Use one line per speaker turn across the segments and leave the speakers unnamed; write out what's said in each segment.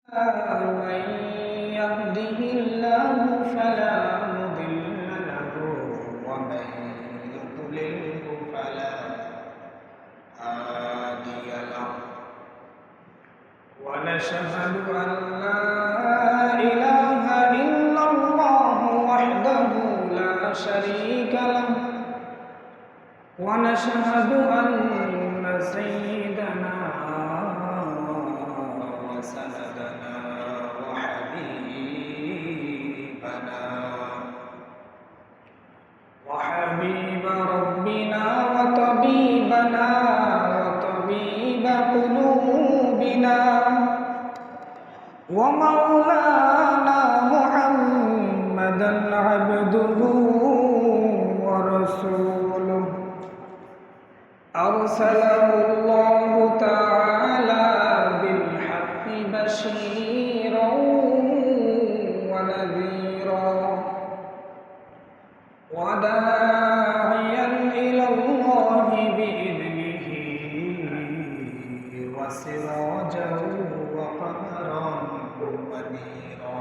من يهده الله فلا مضل له ومن يضلله فلا هادي له ونشهد أن لا إله إلا الله وحده لا شريك له ونشهد أن سيدنا وسندنا وحبيب ربنا وطبيبنا وطبيب قلوبنا ومولانا محمدا عبده ورسوله أرسله الله تعالى بالحق بشيرا ونذيرا وداعيا إلى الله بإذنه وسراجا وقمرا منيرا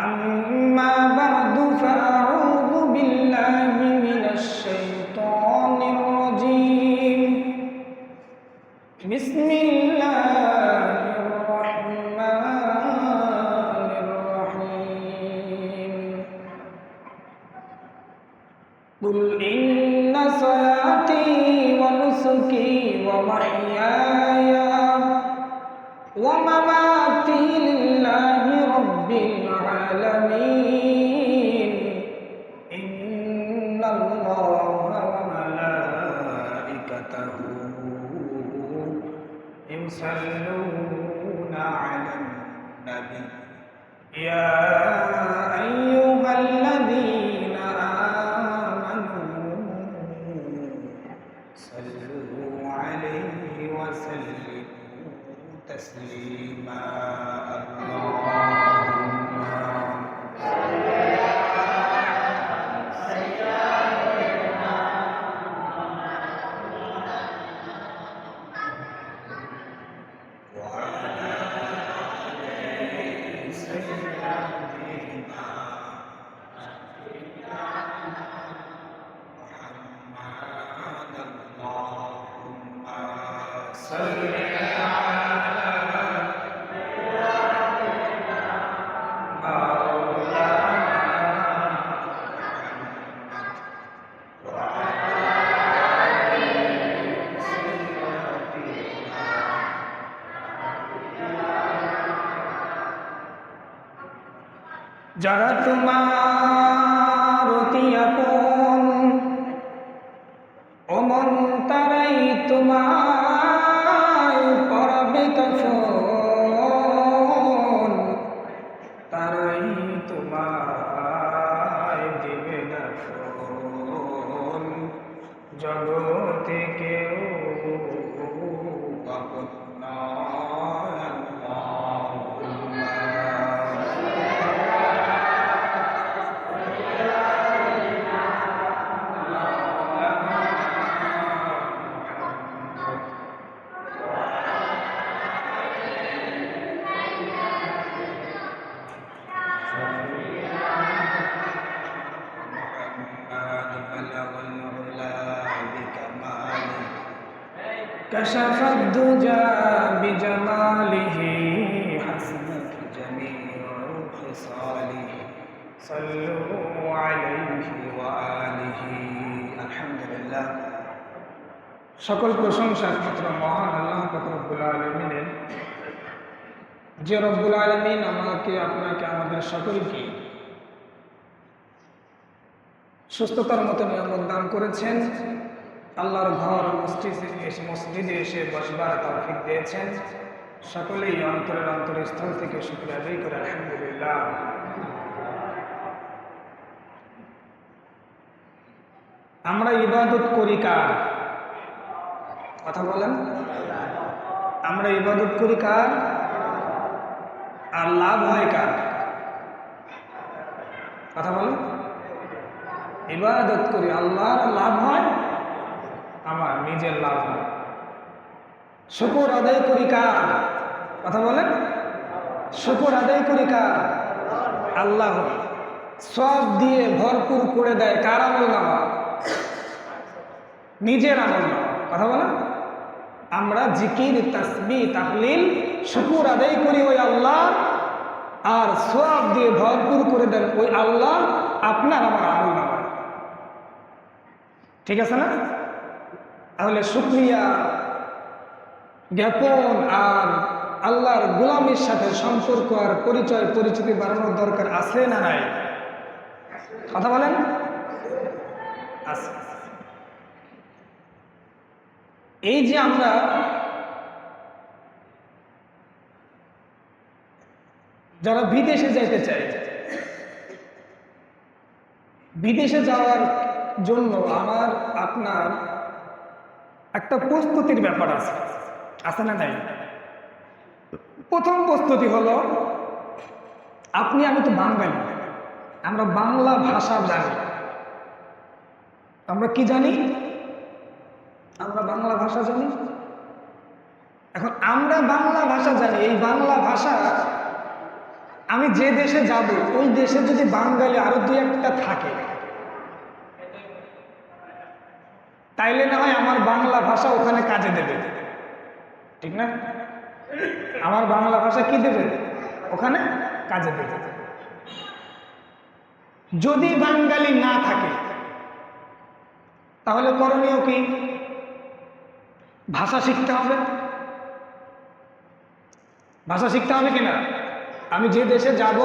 أما بعد فأعوذ بالله من الشيطان الرجيم بسم الله الرحمن الرحيم قل إن صلاتي ونسكي ومحياي ومماتي لله رب العالمين إن الله وملائكته يصلون على النبي يا أيها الذين آمنوا صلوا عليه وسلموا تسليما اللهم যারা তোমার অতি আপন অমন তারাই তোমায় পড়াবে কাফন, তারাই তোমায় দিবে দাফন। জগতে কেউ আপন নয় আল্লাহুম্মা كشف الدجى بجماله حسنت جميع خصاله صلوا عليه وآله الحمد لله সকল প্রশংসা একমাত্র মহান আল্লাহ পাক রব্বুল আলামিনের, যে রব্বুল আলামিন আমাকে আপনাকে আমাদের সকলকে সুস্থতার মতো নিয়ামত দান করেছেন। আল্লাহর ঘর মসজিদে এসে বসবার তৌফিক দিয়েছেন। সকলেই অন্তরের অন্তরস্থল থেকে শুকরিয়া আদায় করে আলহামদুলিল্লাহ। আমরা ইবাদত করি কার? কথা বলেন। আমরা ইবাদত করি কার? আর লাভ হয় কার? কথা বলেন। ইবাদত করি আল্লাহর, লাভ হয় আমার নিজের লাভ হয়। শুকর আদায় করি কার? কথা বলেন, শুকর আদায় করি কার? আল্লাহ। সব দিয়ে ভরপুর করে দেয় কার আমল নামা? নিজের আমল নামা। কথা বলেন, আমরা জিকির, তাসবিহ, তাহলিল, শুকর আদায় করি ওই আল্লাহ, আর সব দিয়ে ভরপুর করে দেন ওই আল্লাহ আপনার আমার আমল নামা। ঠিক আছে না? তাহলে শুকরিয়া জ্ঞাপন আর আল্লাহর গোলামের সাথে সম্পর্ক আর পরিচয় পরিচিতি বাড়ানোর দরকার আছে না নাই? কথা বলেন, আছে। এই যে আমরা যারা বিদেশে যাইতে চাই, বিদেশে যাওয়ার জন্য আমার আপনার একটা প্রস্তুতির ব্যাপার আছে, আছে না নাই? প্রথম প্রস্তুতি হলো, আপনি আমি তো বাঙালি, আমরা বাংলা ভাষা জানি। আমরা কি জানি? আমরা বাংলা ভাষা জানি। এখন আমরা বাংলা ভাষা জানি, এই বাংলা ভাষা আমি যে দেশে যাব ওই দেশে যদি বাঙালি আরো দুই একটা থাকে, তাইলে না হয় আমার বাংলা ভাষা ওখানে কাজে দেবে, ঠিক না? আমার বাংলা ভাষা কি দেবে? ওখানে কাজে দেবে। যদি বাঙালি না থাকে তাহলে করণীয় কি? ভাষা শিখতে হবে। ভাষা শিখতে হবে কিনা? আমি যে দেশে যাব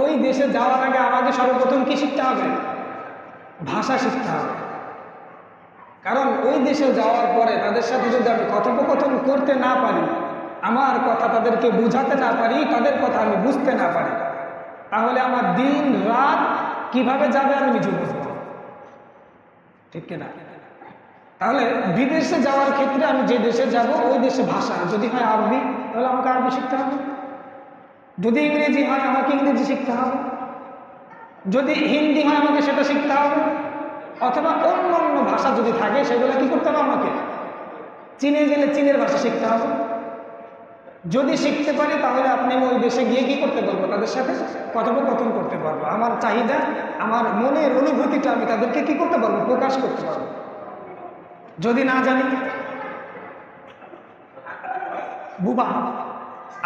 ওই দেশে যাওয়ার আগে আমাকে সর্বপ্রথম কি শিখতে হবে? ভাষা শিখতে হবে। কারণ ওই দেশে যাওয়ার পরে তাদের সাথে যদি আমি কথোপকথন করতে না পারি, আমার কথা তাদেরকে বুঝাতে না পারি, তাদের কথা আমি বুঝতে না পারি, তাহলে আমার দিন রাত কিভাবে যাবে আমি নিজে বুঝবো, ঠিক কিনা? তাহলে বিদেশে যাওয়ার ক্ষেত্রে আমি যে দেশে যাব ওই দেশে ভাষা যদি হয় আরবি, তাহলে আমাকে আরবি শিখতে হবে। যদি ইংরেজি হয় আমাকে ইংরেজি শিখতে হবে। যদি হিন্দি হয় আমাকে সেটা শিখতে হবে। অথবা অন্য অন্য ভাষা যদি থাকে সেগুলো কি করতে হবে? আমাকে চীনে গেলে চীনের ভাষা শিখতে হবে। যদি শিখতে পারি তাহলে আপনি ওই দেশে গিয়ে কি করতে পারবো? তাদের সাথে কথোপকথন করতে পারবো। আমার চাহিদা, আমার মনের অনুভূতিটা আমি তাদেরকে কি করতে পারবো? প্রকাশ করতে পারবো। যদি না জানি, বুবা,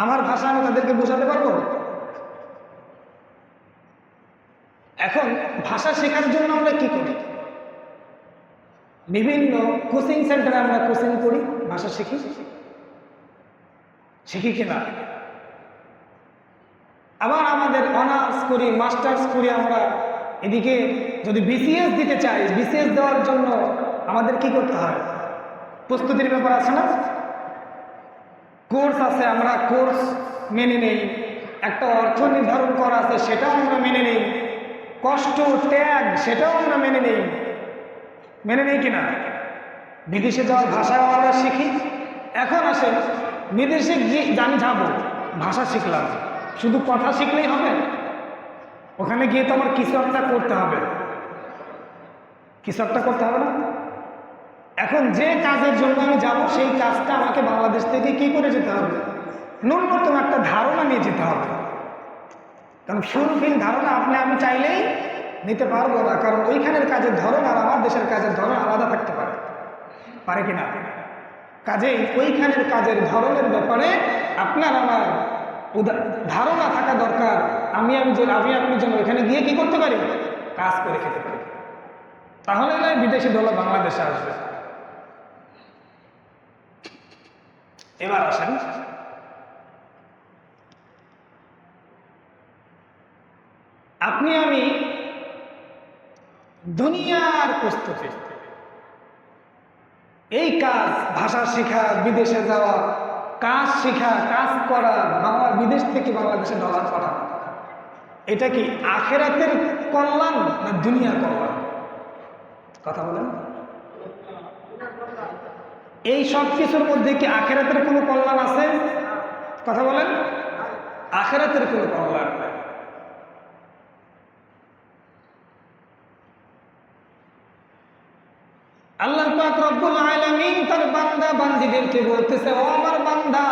আমার ভাষা আমি তাদেরকে বোঝাতে পারবো? এখন ভাষা শেখার জন্য আমরা কি করি? বিভিন্ন কোচিং সেন্টারে আমরা কোচিং করি, ভাষা শিখি, শিখি কিনা? আবার আমাদের অনার্স করি, মাস্টার্স করি আমরা। এদিকে যদি বিসিএস দিতে চাই, বিসিএস দেওয়ার জন্য আমাদের কি করতে হয়? প্রস্তুতির ব্যাপার আছে না? কোর্স আছে, আমরা কোর্স মেনে নেই। একটা অর্থ নির্ধারণ করা আছে, সেটাও আমরা মেনে নেই। কষ্ট, ত্যাগ, সেটাও আমরা মেনে নেই। মেনে নেই কিনা? বিদেশে যাওয়ার ভাষাও আমরা শিখি। এখন আসেন, বিদেশে গিয়ে আমি যাবো, ভাষা শিখলাম, শুধু কথা শিখলেই হবে? ওখানে গিয়ে তো আমার কিছু একটা করতে হবে, কিছু একটা করতে হবে না? এখন যে কাজের জন্য আমি যাব সেই কাজটা আমাকে বাংলাদেশ থেকে কি করে যেতে হবে? ন্যূনতম একটা ধারণা নিয়ে যেতে হবে। কারণ ফুলফিল ধারণা আপনি আমি চাইলেই নিতে পারবো না, কারণ ওইখানের কাজের ধরন আর আমার দেশের কাজের ধরন আলাদা থাকতে পারে, পারে কিনা? কাজেই ওইখানের কাজের ধরনের ব্যাপারে আপনার আমার ধারণা থাকা দরকার। আমি আপনি যেন এখানে গিয়ে কি করতে পারি? কাজ করে খেতে পারি। তাহলে নয় বিদেশি ডলার বাংলাদেশে আসবে। এবার আসেন, আপনি আমি দুনিয়ার প্রস্তুতি, এই কাজ, ভাষা শেখা, বিদেশে যাওয়া, কাজ শেখা, কাজ করা, বিদেশ থেকে বাংলাদেশে ডলার পাঠানো, এটা কি আখেরাতের কল্যাণ না দুনিয়ার কল্যাণ? কথা বলেন। এই সব কিছুর মধ্যে কি আখেরাতের কোনো কল্যাণ আছে? কথা বলেন। আখেরাতের কোনো কল্যাণ নাই। আল্লাহ পাক রব্বুল আলামিন তার বান্দা বান্দীদেরকে বলতেছে, ও আমার বান্দা,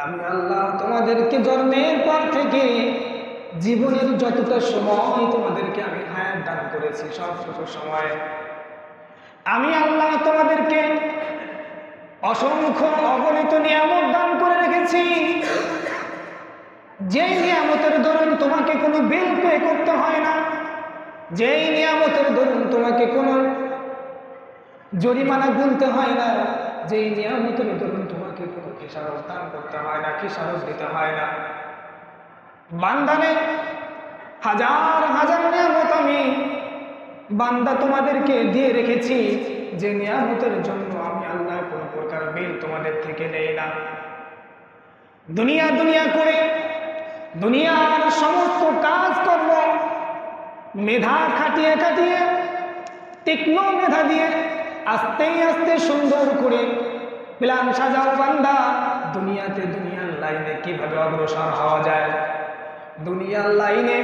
আমি আল্লাহ তোমাদেরকে জন্মের পর থেকে জীবনের যতটা সময় তোমাদেরকে আমি হায়াত দান করেছি, সবটুকু সময় আমি আল্লাহ তোমাদেরকে অসংখ্য অগণিত নিয়ামত দান করে রেখেছি। যেই নিয়ামতের দরুন তোমাকে কোনো বিল পে করতে হয় না, যেই নিয়ামতের দরুন তোমাকে কোনো জরিমানা গুনতে হয় না, যেই নিয়ামতের দরুন তোমাকে কোনো খেসারত দান করতে হয় না, খেসারত দিতে হয় না। বান্দানে হাজার হাজার নিয়ামত আমি বান্দা তোমাদেরকে দিয়ে রেখেছি, যে নিয়ামতের জন্য আমি আল্লাহ কোনো প্রকার বিল তোমাদের থেকে নেই না। দুনিয়া দুনিয়া করে দুনিয়ার সমস্ত কাজ কর্ম মেধা খাটিয়ে খাটিয়ে, তীক্ষ্ণ মেধা দিয়ে আস্তে আস্তে সুন্দর করে প্ল্যান সাজাও বান্দা, দুনিয়াতে দুনিয়ার লাইনে কিভাবে অগ্রসর হওয়া যায়, দুনিয়ার লাইনে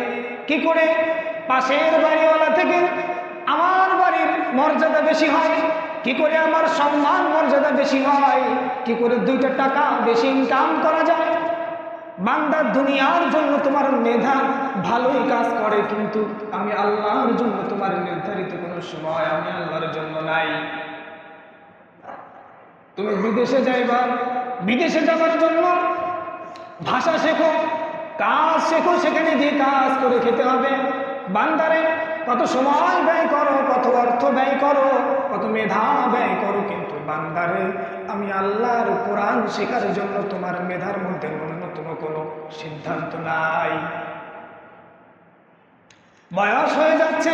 কি করে পাশের বাড়িওয়ালা থেকে আমার বাড়ির মর্যাদা বেশি হয়, কি করে আমার সম্মান মর্যাদা বেশি হয়, কি করে দুইটা টাকা বেশি ইনকাম করা যায়। বান্দা দুনিয়ার জন্য তোমার মেধা ভালোই কাজ করে, কিন্তু আমি আল্লাহর জন্য তোমার নির্ধারিত কোনো সময় আমি আল্লাহর জন্য নাই। তুমি বিদেশে যাইবা, বিদেশে যাবার জন্য ভাষা শেখো, কাজ শেখো, সেখানে গিয়ে কাজ করে খেতে হবে। বান্দারে কত সময় ব্যয় করো, কত অর্থ ব্যয় করো, কত মেধা ব্যয় করো, কিন্তু বান্দারে আমি আল্লাহর কোরআন শেখার জন্য তোমার মেধার মধ্যে ন্যূনতম কোনো সিদ্ধান্ত নাই। বয়স হয়ে যাচ্ছে,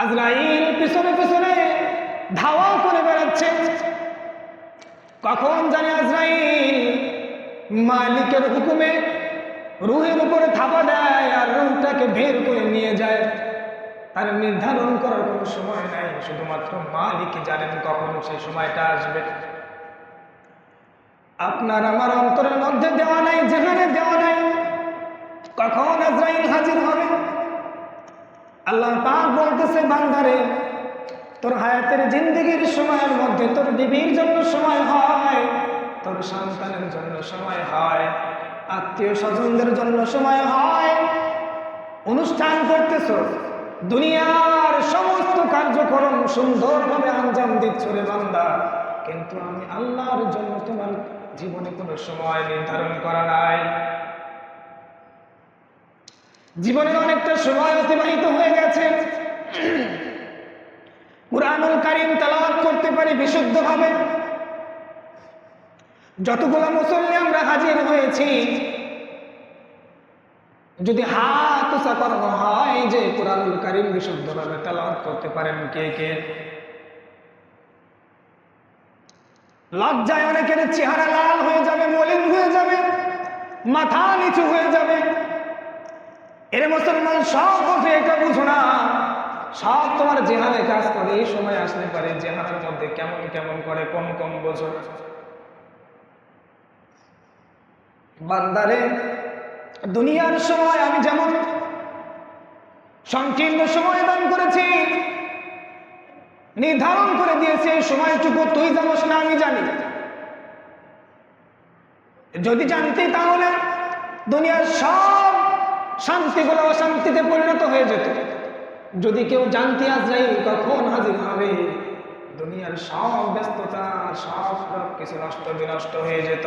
আজরাইল পিছনে পিছনে ধাওয়া করে বেড়াচ্ছে, কখন জানে আজরাইল মালিকের হুকুমে রুহের উপরে থাপা দেয় আর রুহটাকে বের করে নিয়ে যায়। তার নির্ধারণ করার কোনো সময় নাই, শুধুমাত্র মালিক জানেন কখন সেই সময়টা আসবে। আপনার আমার অন্তরের মধ্যে দেওয়া নাই, যেখানে দেওয়া নাই কখন আজরাইল হাজির হবে। আল্লাহ পাক বলতেছে, বান্দারে তোর হায়াতের জিন্দেগির সময়ের মধ্যে তোর বিবির জন্য সময় হয়, তোর সন্তানের জন্য সময় হয়, আত্মীয় স্বজনদের জন্য সময় হয়, অনুষ্ঠান করতেছ, দুনিয়ার সমস্ত কার্যক্রম সুন্দরভাবে আঞ্জাম দিচ্ছ রে বান্দা, কিন্তু আমি আল্লাহর জন্য তোমার জীবনে কোনো সময় নির্ধারণ করা নাই। জীবনের অনেকটা সময় অতিবাহিত হয়ে গেছে, কুরআনুল কারীম তেলাওয়াত করতে পারি বিশুদ্ধভাবে, যতগুলো মুসল্লি আমরা হাজির হয়েছি, যদি হাত উঁচা করানো হয় যে কুরআনুল কারীম বিশুদ্ধভাবে তেলাওয়াত করতে পারেন কে কে? লজ্জায় অনেকের চেহারা লাল হয়ে যাবে, মলিন হয়ে যাবে, মাথা নিচু হয়ে যাবে। এর মুসলমান সব বোঝে, এটা বুঝো না, সব তোমার জেহানে কাজ করে। এই সময় আসলে পারে জেহানের মধ্যে কেমন কেমন করে, কম কম বোঝো। বান্দারে দুনিয়ার সময় আমি যেমন সংকীর্ণ সময় দান করেছি, নির্ধারণ করে দিয়েছি এই সময়টুকু তুই জানোস না আমি জানি। যদি জানতি তাহলে দুনিয়ার সব শান্তিগুলো অশান্তিতে পরিণত হয়ে যেত। যদি কেউ জানতে আজরাইল কখন হাজির হবে, দুনিয়ার সব ব্যস্ততা সব কিছু নষ্ট বিনষ্ট হয়ে যেত।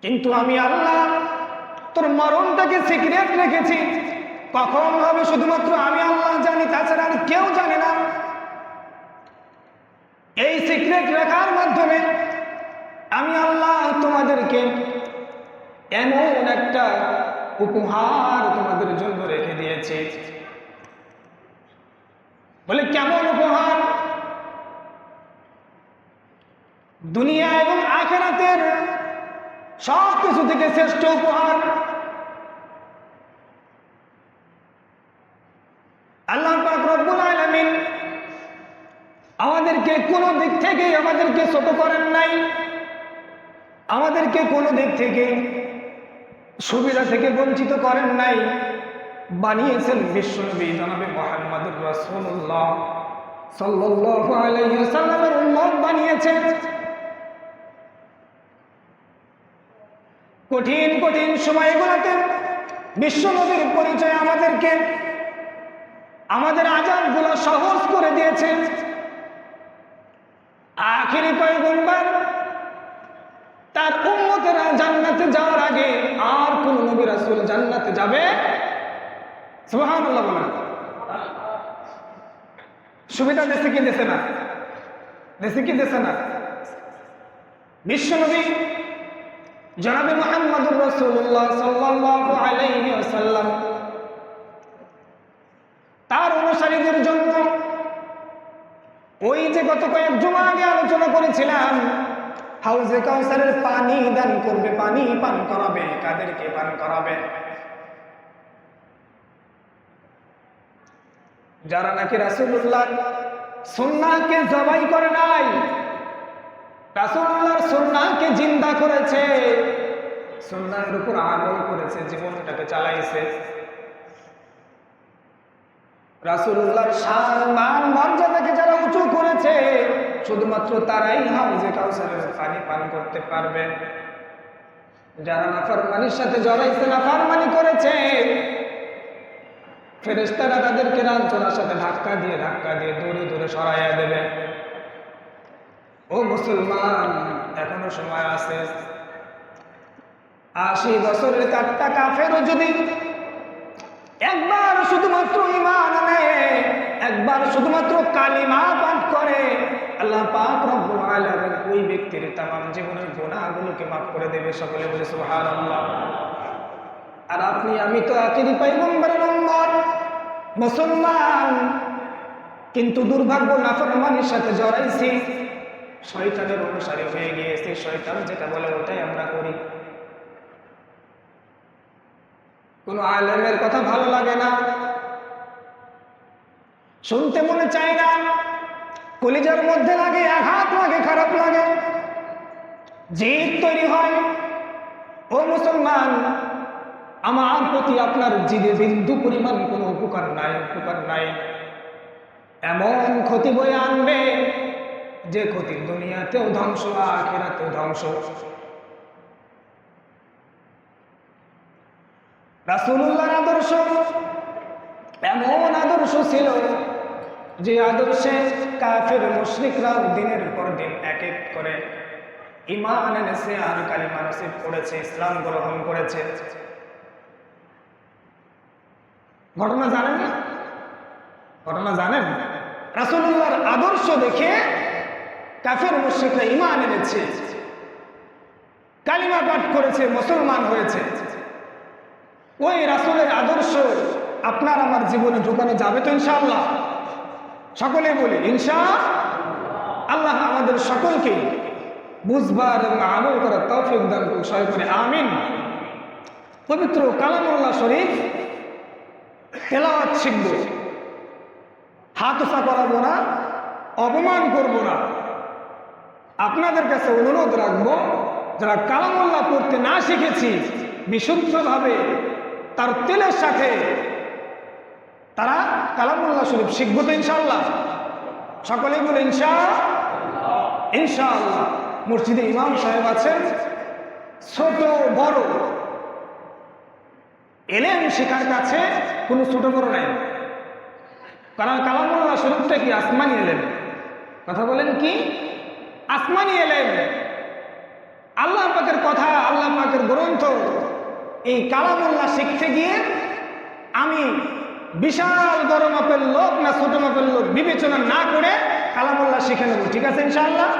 কিন্তু আমি আল্লাহ তোর মরণটাকে সিক্রেট রেখেছি, কখন হবে শুধুমাত্র আমি আল্লাহ জানি, তাছাড়া আর কেউ জানে না। এই সিক্রেট রাখার মাধ্যমে আমি আল্লাহ তোমাদেরকে এমন একটা উপহার তোমাদের জন্য রেখে দিয়েছি। বলে কেমন উপহার? দুনিয়া এবং আখিরাতের সব কিছু থেকে শ্রেষ্ঠ উপহার। আল্লাহ পাক রব্বুল আলামিন আমাদেরকে কোনো দিক থেকে আমাদেরকে ছোট করেন নাই, আমাদেরকে কোনো দিক থেকে সুবিধা থেকে বঞ্চিত করেন নাই। বানিয়েছেন বিশ্বনবী জনাবে মুহাম্মদুর রাসূলুল্লাহ সাল্লাল্লাহু আলাইহি ওয়াসাল্লামের উম্মত বানিয়েছেন। কঠিন কঠিন সময়গুলোতে বিশ্ব নবীর পরিচয় আমাদেরকে আমাদের আযাবগুলো সহজ করে দিয়েছেন। আখিরি পয়গম্বর তার উম্মতেরা জান্নাতে যাওয়ার আগে আর কোন নবী রাসূল জান্নাতে যাবে? সুবহানাল্লাহ বলেন। সুবিধা দেশে কি দেশে না? দেশে কি দেশে না? বিশ্ব নবী জনাবে মুহাম্মদুর রাসূলুল্লাহ সাল্লাল্লাহু আলাইহি ওয়াসাল্লাম তার অনুসারীদের জন্য ওই যে গত কয়েক জুমা আগে আলোচনা করেছিলাম, হাউজে কাউসারের পানি দান করবে, পানি পান করাবে। কাদেরকে পান করাবে? যারা নাকি রাসূলুল্লাহর সুন্নাহকে জবাই করে নাই, রাসূলুল্লাহর সুন্নাহকে জিন্দা করেছে, সুন্নাহের উপর আমল করেছে, জীবনটাকে চালাইছে। রাসূলুল্লাহর শান মান মর্যাদাকে যারা উঁচু করেছে, শুধুমাত্র তারাই হাউজে কাউসারের পানি পান করতে পারবে। যারা নাফরমানির সাথে জড়াইছে, নাফরমানি করেছে, ফেরেশতারা তাদেরকে লাঞ্ছনার সাথে ধাক্কা দিয়ে দূরে দূরে সরাইয়া দেবে। ও মুসলমান, এখনো সময় আছে। 80 বছরের কাট্টা কাফেরও যদি একবার শুধুমাত্র ঈমান আনে, একবার শুধুমাত্র কালিমা পাঠ করে, আল্লাহ পাক রব্বুল আলামিন ওই ব্যক্তির তামাম জীবনের গুনাহগুলোকে মাফ করে দেবে। সকলে বলে সুবহানাল্লাহ। আর আপনি আমি তো আখিরি পয়গম্বরের উম্মত, মুসলমান, কিন্তু দুর্ভাগ্য নাফরমানির সাথে জড়াইছি, শয়তানের অনুসারী হয়ে গিয়েছি। শয়তান যেটা বলে ওটাই আমরা করি। কোন আলেমের কথা ভালো লাগে না, শুনতে মনে চায় না, কলিজার মধ্যে লাগে, আঘাত লাগে, খারাপ লাগে, জিদ তৈরি হয়। ও মুসলমান, আমার প্রতি আপনার জিদে বিন্দু পরিমাণ কোনো উপকার নাই। এমন ক্ষতি বয়ে আনবে যে ক্ষতি দুনিয়াতেও ধ্বংস, আখিরাতেও ধ্বংস। রাসূলুল্লাহর আদর্শ এমন আদর্শ ছিল যে আদর্শে কাফের মুশরিকরাও দিনের পর দিন এক এক করে ঈমান এনেছে, আর কালিমা নসিব করেছে, ইসলাম গ্রহণ করেছে। ঘটনা জানেন না? ঘটনা জানেন? রাসূলুল্লাহর আদর্শ দেখে কাফের মুশরিকরা ঈমান এনেছে, কালিমা পাঠ করেছে, মুসলমান হয়েছে। ওই রাসূলের আদর্শ আপনার আমার জীবনে ঢোকানো যাবে তো ইনশাআল্লাহ? সকলে বলি ইনশাআল্লাহ। আমাদের সকলকে বুঝবার এবং আমল করার তৌফিক দান করুন, সবাই বলি আমিন। পবিত্র কালামুল্লাহ শরীফ তেলাওয়াত শিখব, হাত উঁচা করাবো না, অপমান করব না। আপনাদের কাছে অনুরোধ রাখবো, যারা কালামুল্লাহ পড়তে না শিখেছি বিশুদ্ধভাবে তার তেলের সাথে, তারা কালামুল্লাহ শরীফ শিখবো তো ইনশাআল্লাহ? সকলেই বলে ইনশাআল্লাহ। মসজিদে ইমাম সাহেব আছেন, ছোট বড় এলেম শেখার কাছে কোনো ছোট বড় নাই। কারণ কালামুল্লাহ শরীফটা কি আসমানি এলেম? কথা বলেন কি? আসমানি এলেম, আল্লাহ পাকের কথা, আল্লাহ পাকের গ্রন্থ। এই কালামুল্লাহ শিখতে গিয়ে আমি বিশাল বড় মাপের লোক না ছোট মাপের লোক বিবেচনা না করে কালামুল্লাহ শিখে নেব, ঠিক আছে ইনশাআল্লাহ?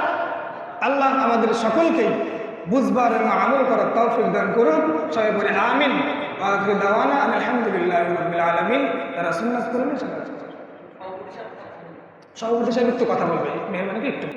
আল্লাহ আমাদের সকলকে বুঝবার এবং আমল করার তৌফিক দান করুন, সবাই বলে আমিন। আখির দাওয়ানা আলহামদুলিল্লাহি রাব্বিল আলামিন। তারা সুন্নাত করবেন, সভাপতি সাহেব একটু কথা বলবে, মেহরবানি একটু।